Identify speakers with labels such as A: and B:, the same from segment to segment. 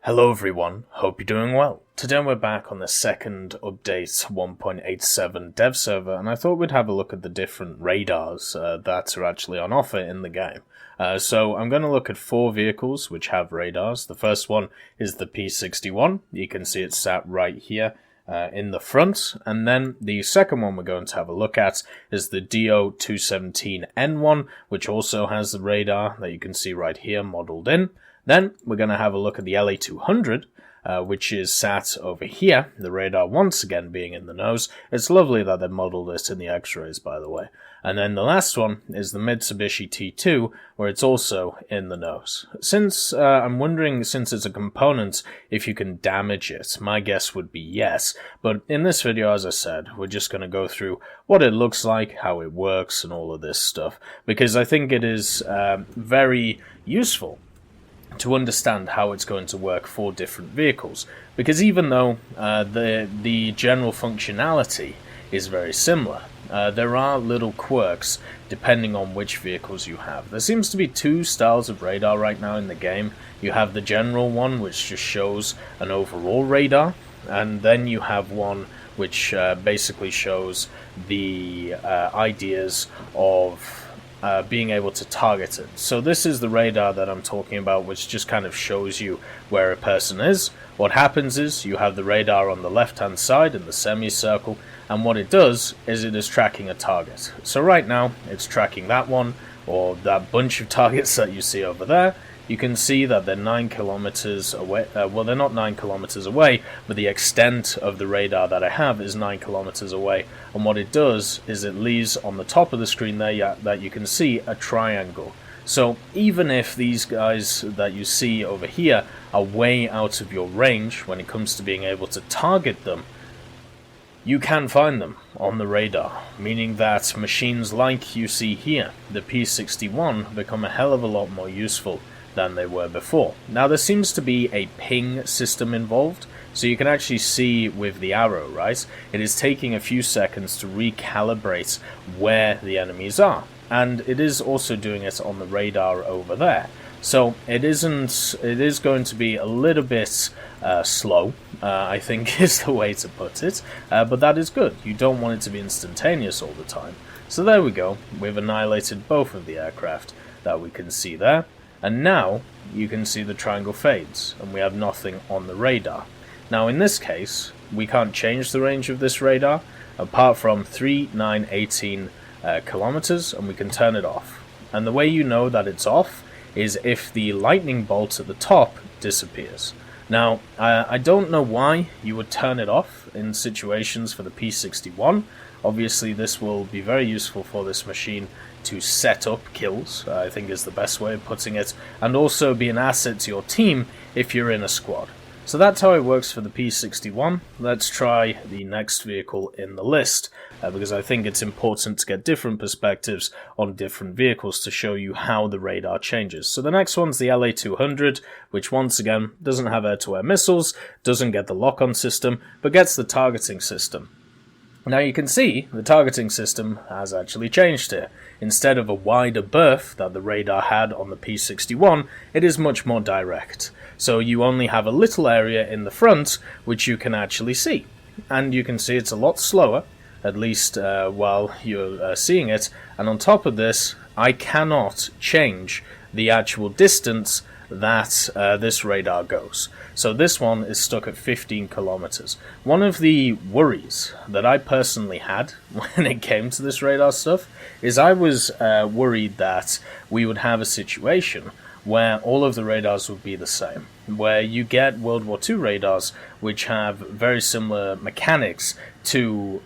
A: Hello everyone, hope you're doing well. Today we're back on the second update 1.87 dev server, and I thought we'd have a look at the different radars that are actually on offer in the game. So I'm going to look at 4 vehicles which have radars. The first one is the P61. You can see it's sat right here in the front. And then the second one we're going to have a look at is the DO217N1, which also has the radar that you can see right here modeled in. Then we're going to have a look at the LA200, which is sat over here, the radar once again being in the nose. It's lovely that they modeled it in the x-rays, by the way. And then the last one is the Mitsubishi T2, where it's also in the nose. Since I'm wondering, since it's a component, if you can damage it. My guess would be yes. But in this video, as I said, we're just going to go through what it looks like, how it works, and all of this stuff. Because I think it is very useful to understand how it's going to work for different vehicles, because even though the general functionality is very similar, there are little quirks depending on which vehicles you have. There seems to be 2 styles of radar right now in the game. You have the general one, which just shows an overall radar, and then you have one which basically shows the ideas of being able to target it. So this is the radar that I'm talking about, which just kind of shows you where a person is. What happens is you have the radar on the left hand side in the semicircle, and what it does is it is tracking a target. So right now it's tracking that one, or that bunch of targets that you see over there. You can see that they're 9 kilometers away. Well, they're not 9 kilometers away, but the extent of the radar that I have is 9 kilometers away. And what it does is it leaves on the top of the screen there that you can see a triangle. So even if these guys that you see over here are way out of your range when it comes to being able to target them, you can find them on the radar, meaning that machines like you see here, the P61, become a hell of a lot more useful than they were before. Now there seems to be a ping system involved, so you can actually see with the arrow, right? It is taking a few seconds to recalibrate where the enemies are, and it is also doing it on the radar over there. So it is going to be a little bit slow, I think is the way to put it, but that is good. You don't want it to be instantaneous all the time. So there we go, we've annihilated both of the aircraft that we can see there. And now you can see the triangle fades, and we have nothing on the radar. Now in this case, we can't change the range of this radar, apart from 3, 9, 18 kilometers, and we can turn it off. And the way you know that it's off is if the lightning bolt at the top disappears. Now, I don't know why you would turn it off in situations for the P61. Obviously, this will be very useful for this machine to set up kills, I think is the best way of putting it, and also be an asset to your team if you're in a squad. So that's how it works for the P61. Let's try the next vehicle in the list, because I think it's important to get different perspectives on different vehicles to show you how the radar changes. So the next one's the LA200, which once again doesn't have air-to-air missiles, doesn't get the lock-on system, but gets the targeting system. Now you can see the targeting system has actually changed here. Instead of a wider berth that the radar had on the P61, it is much more direct. So you only have a little area in the front which you can actually see. And you can see it's a lot slower, at least while you're seeing it. And on top of this, I cannot change the actual distance that this radar goes. So this one is stuck at 15 kilometers. One of the worries that I personally had when it came to this radar stuff is I was worried that we would have a situation where all of the radars would be the same, where you get World War II radars which have very similar mechanics to,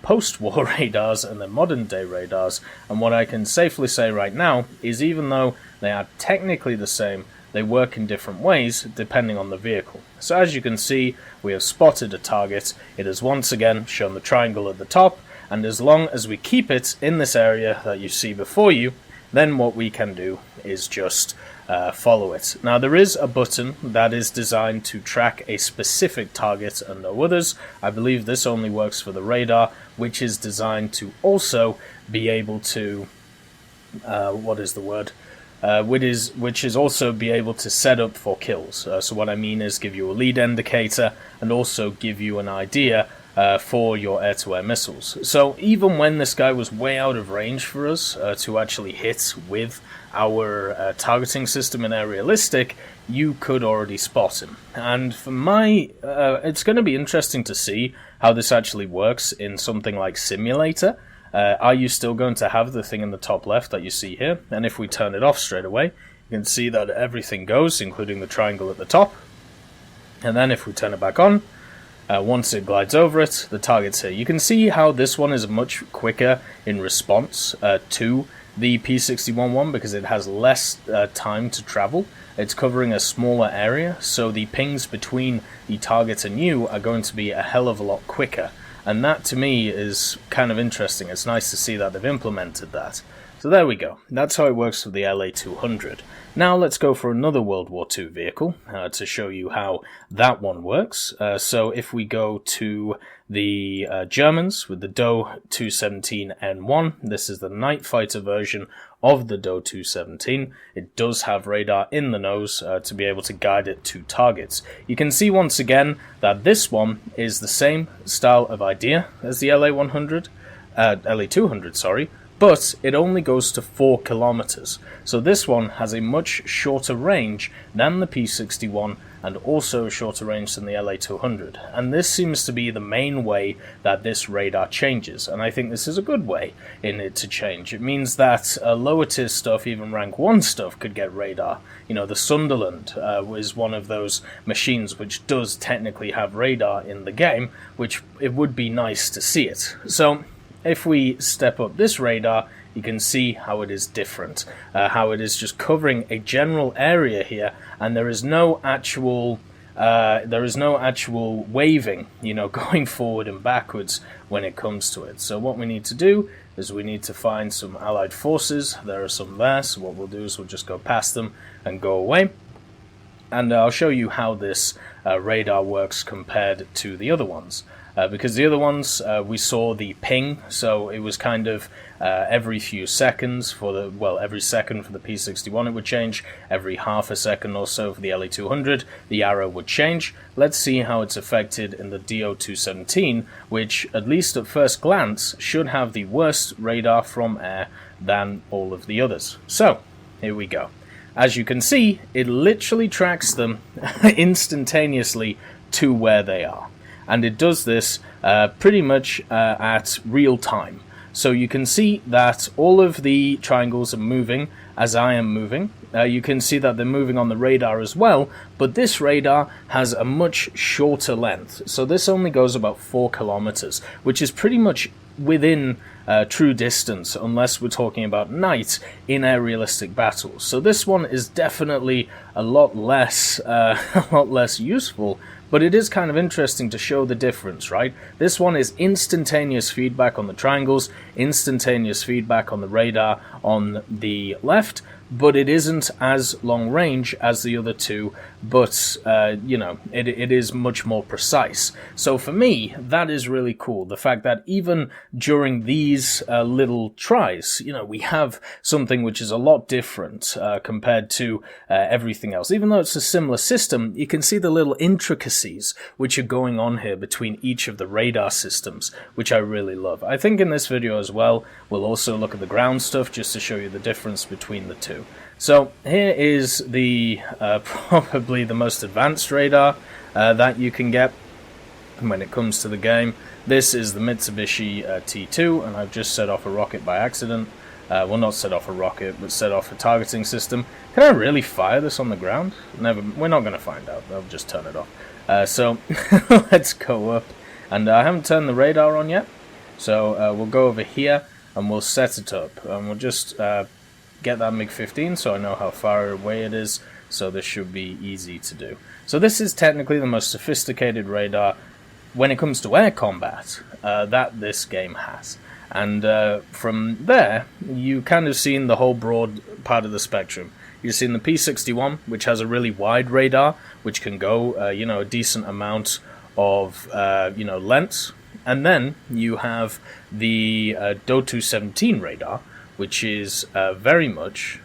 A: post-war radars and then modern-day radars. And what I can safely say right now is even though they are technically the same, they work in different ways depending on the vehicle. So as you can see, we have spotted a target. It has once again shown the triangle at the top, and as long as we keep it in this area that you see before you, then what we can do is just follow it. Now there is a button that is designed to track a specific target and no others. I believe this only works for the radar, which is designed to also be able to which is also be able to set up for kills. So what I mean is give you a lead indicator and also give you an idea for your air-to-air missiles. So even when this guy was way out of range for us to actually hit with our targeting system in Air Realistic, you could already spot him. And for it's going to be interesting to see how this actually works in something like Simulator. Are you still going to have the thing in the top left that you see here? And if we turn it off straight away, you can see that everything goes, including the triangle at the top. And then if we turn it back on, once it glides over it, the target's here. You can see how this one is much quicker in response to the P61 one because it has less time to travel. It's covering a smaller area, so the pings between the target and you are going to be a hell of a lot quicker. And that, to me, is kind of interesting. It's nice to see that they've implemented that. So there we go. That's how it works for the LA200. Now let's go for another World War II vehicle to show you how that one works. So if we go to the Germans with the Do 217N1, this is the night fighter version of the Do 217. It does have radar in the nose to be able to guide it to targets. You can see once again that this one is the same style of idea as the LA200, sorry, but it only goes to 4 kilometers. So this one has a much shorter range than the P61 and also a shorter range than the LA200. And this seems to be the main way that this radar changes. And I think this is a good way in it to change. It means that lower tier stuff, even rank 1 stuff, could get radar. You know, the Sunderland was one of those machines which does technically have radar in the game, which it would be nice to see it. So if we step up this radar, you can see how it is different, how it is just covering a general area here, and there is no actual waving, you know, going forward and backwards when it comes to it. So what we need to do is we need to find some Allied forces. There are some there, so what we'll do is we'll just go past them and go away. And I'll show you how this radar works compared to the other ones. Because the other ones, we saw the ping, so it was kind of every few seconds for the, well, every second for the P61 it would change, every half a second or so for the LA200, the arrow would change. Let's see how it's affected in the DO217, which, at least at first glance, should have the worst radar from air than all of the others. So, here we go. As you can see, it literally tracks them instantaneously to where they are. And it does this pretty much at real time. So you can see that all of the triangles are moving as I am moving. You can see that they're moving on the radar as well, but this radar has a much shorter length. So this only goes about 4 kilometers, which is pretty much within true distance, unless we're talking about night in air realistic battles. So this one is definitely a lot less useful. But it is kind of interesting to show the difference, right? This one is instantaneous feedback on the triangles, instantaneous feedback on the radar on the left, but it isn't as long range as the other two, but, you know, it is much more precise. So for me, that is really cool. The fact that even during these little tries, you know, we have something which is a lot different compared to everything else. Even though it's a similar system, you can see the little intricacies which are going on here between each of the radar systems, which I really love. I think in this video as well, we'll also look at the ground stuff just to show you the difference between the two. So here is the probably the most advanced radar that you can get when it comes to the game. This is the Mitsubishi T2, and I've just set off a rocket by accident. Well, not set off a rocket, but set off a targeting system. Can I really fire this on the ground? Never. We're not going to find out. I'll just turn it off. So let's go up. And I haven't turned the radar on yet, so we'll go over here and we'll set it up. And we'll just get that MiG-15 so I know how far away it is, so this should be easy to do. So this is technically the most sophisticated radar when it comes to air combat that this game has. And from there, you kind of seen the whole broad part of the spectrum. You've seen the P61, which has a really wide radar, which can go, you know, a decent amount of, you know, lengths. And then you have the Do 217 radar, which is very much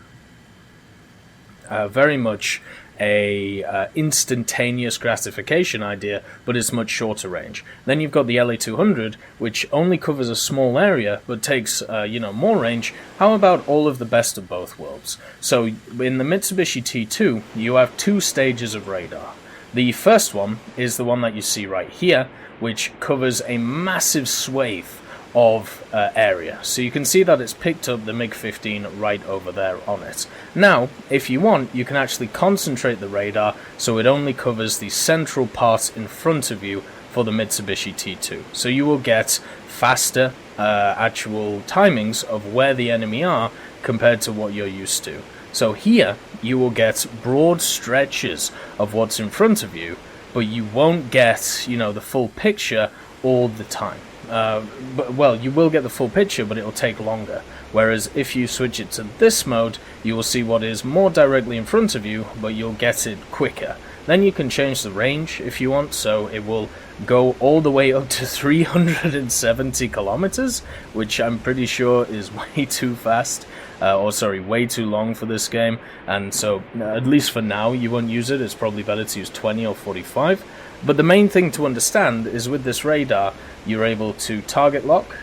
A: very much a instantaneous gratification idea, but it's much shorter range. Then you've got the LA200, which only covers a small area but takes more range. How about all of the best of both worlds? So in the Mitsubishi T2, you have 2 stages of radar. The first one is the one that you see right here, which covers a massive swathe of area. So you can see that it's picked up the MiG-15 right over there on it. Now, if you want, you can actually concentrate the radar so it only covers the central part in front of you for the Mitsubishi T2. So you will get faster actual timings of where the enemy are compared to what you're used to. So here, you will get broad stretches of what's in front of you, but you won't get, the full picture all the time. You will get the full picture, but it'll take longer. Whereas if you switch it to this mode, you will see what is more directly in front of you, but you'll get it quicker. Then you can change the range if you want, so it will go all the way up to 370 kilometers, which I'm pretty sure is way too fast. Way too long for this game, and so at least for now you won't use it. It's probably better to use 20 or 45. But the main thing to understand is with this radar, you're able to target lock,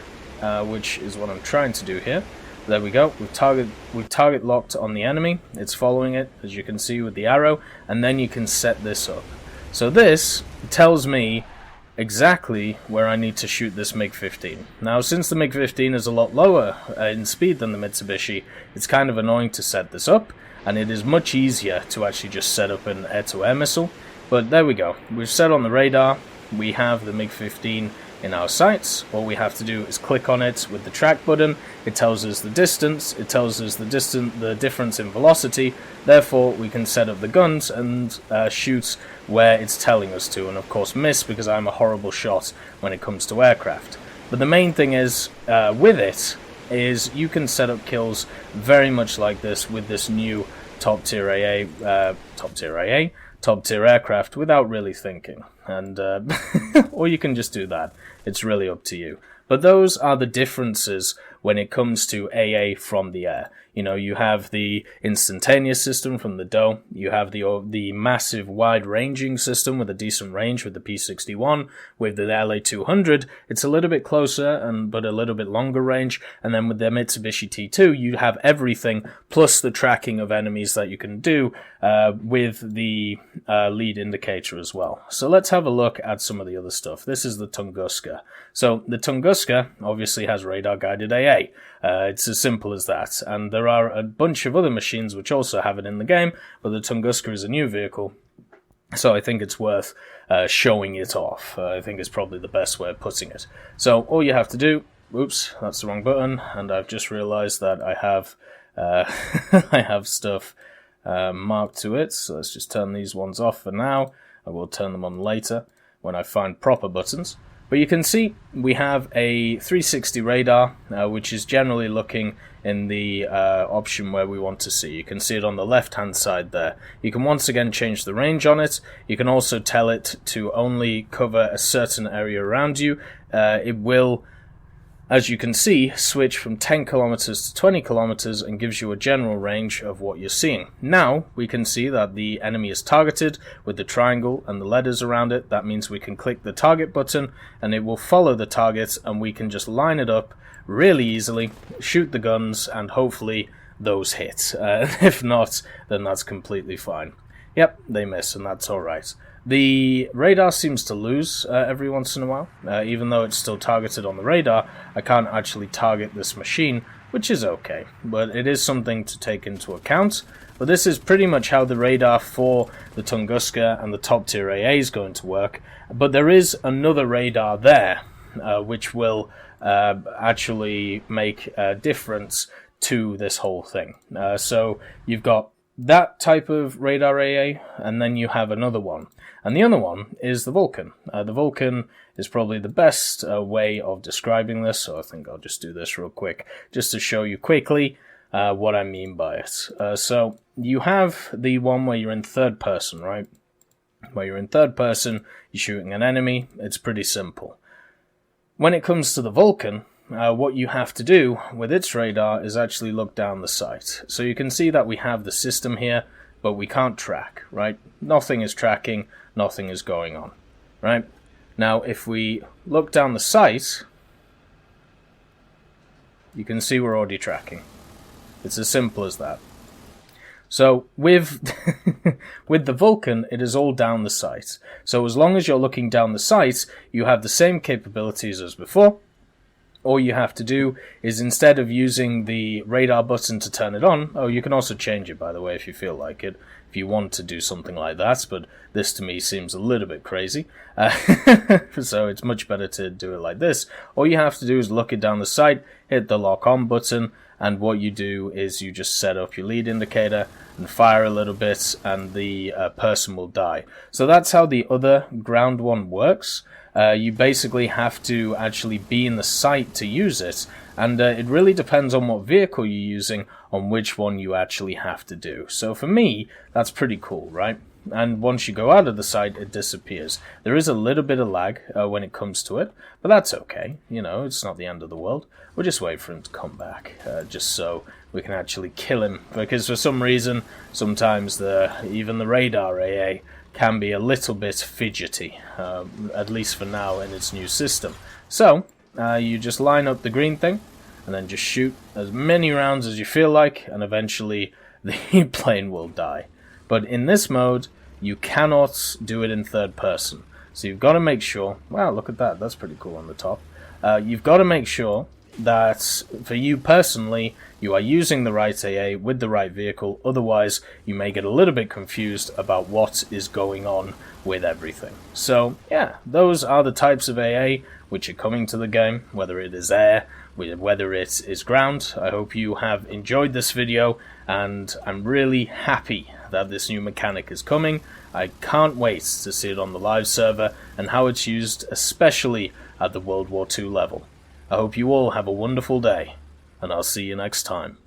A: which is what I'm trying to do here. There we go. We've target locked on the enemy. It's following it, as you can see with the arrow, and then you can set this up. So this tells me exactly where I need to shoot this MiG-15. Now, since the MiG-15 is a lot lower in speed than the Mitsubishi, it's kind of annoying to set this up, and it is much easier to actually just set up an air-to-air missile. But there we go. We've set on the radar. We have the MiG-15 in our sights. All we have to do is click on it with the track button. It tells us the distance. It tells us the difference in velocity. Therefore, we can set up the guns and shoot where it's telling us to, and of course miss because I'm a horrible shot when it comes to aircraft. But the main thing is, with it, is you can set up kills very much like this with this new top tier aircraft without really thinking. And or you can just do that. It's really up to you. But those are the differences when it comes to AA from the air. You have the instantaneous system from the DOE. You have the massive wide-ranging system with a decent range with the P61. With the LA200, it's a little bit closer but a little bit longer range. And then with the Mitsubishi T2, you have everything plus the tracking of enemies that you can do with the lead indicator as well. So let's have a look at some of the other stuff. This is the Tunguska. So the Tunguska obviously has radar-guided AA. It's as simple as that. And there are a bunch of other machines which also have it in the game, but the Tunguska is a new vehicle, so I think it's worth showing it off. I think it's probably the best way of putting it. So all you have to do, oops, that's the wrong button, and I've just realized that I have I have stuff marked to it, so let's just turn these ones off for now. I will turn them on later when I find proper buttons. But you can see we have a 360 radar, which is generally looking in the option where we want to see. You can see it on the left-hand side there. You can once again change the range on it. You can also tell it to only cover a certain area around you. It will, as you can see, switch from 10 kilometers to 20 kilometers and gives you a general range of what you're seeing. Now we can see that the enemy is targeted with the triangle and the letters around it. That means we can click the target button and it will follow the target, and we can just line it up really easily, shoot the guns, and hopefully those hit. If not, then that's completely fine. Yep, they miss, and that's alright. The radar seems to lose every once in a while. Even though it's still targeted on the radar, I can't actually target this machine, which is okay. But it is something to take into account. But this is pretty much how the radar for the Tunguska and the top tier AA is going to work. But there is another radar there, which will actually make a difference to this whole thing. So you've got that type of radar AA, and then you have another one. And the other one is the Vulcan. The Vulcan is probably the best way of describing this, so I think I'll just do this real quick, just to show you quickly what I mean by it. So you have the one where you're in third person, right? Where you're in third person, you're shooting an enemy. It's pretty simple. When it comes to the Vulcan, what you have to do with its radar is actually look down the sight. So you can see that we have the system here. but we can't track, right? Nothing is tracking, nothing is going on, right? Now, if we look down the sight, you can see we're already tracking. It's as simple as that. So with with the Vulcan, it is all down the sight. So as long as you're looking down the sight, you have the same capabilities as before. All you have to do is, instead of using the radar button to turn it on, you can also change it, by the way, if you feel like it, if you want to do something like that, but this to me seems a little bit crazy, so it's much better to do it like this. All you have to do is look it down the sight, hit the lock on button, and what you do is you just set up your lead indicator and fire a little bit, and the person will die. So that's how the other ground one works. You basically have to actually be in the sight to use it, and it really depends on what vehicle you're using on which one you actually have to do. So for me, that's pretty cool, right? And once you go out of the sight, it disappears. There is a little bit of lag when it comes to it, but that's okay. You know, it's not the end of the world. We'll just wait for him to come back, just so we can actually kill him. Because for some reason, sometimes even the radar AA can be a little bit fidgety, at least for now in its new system. So, you just line up the green thing, and then just shoot as many rounds as you feel like, and eventually the plane will die. But in this mode, you cannot do it in third person. So you've got to make sure, wow, look at that, that's pretty cool on the top. You've got to make sure that for you personally, you are using the right AA with the right vehicle, otherwise you may get a little bit confused about what is going on with everything. So yeah, those are the types of AA which are coming to the game, whether it is air, whether it is ground. I hope you have enjoyed this video, and I'm really happy that this new mechanic is coming. I can't wait to see it on the live server and how it's used, especially at the World War II level. I hope you all have a wonderful day, and I'll see you next time.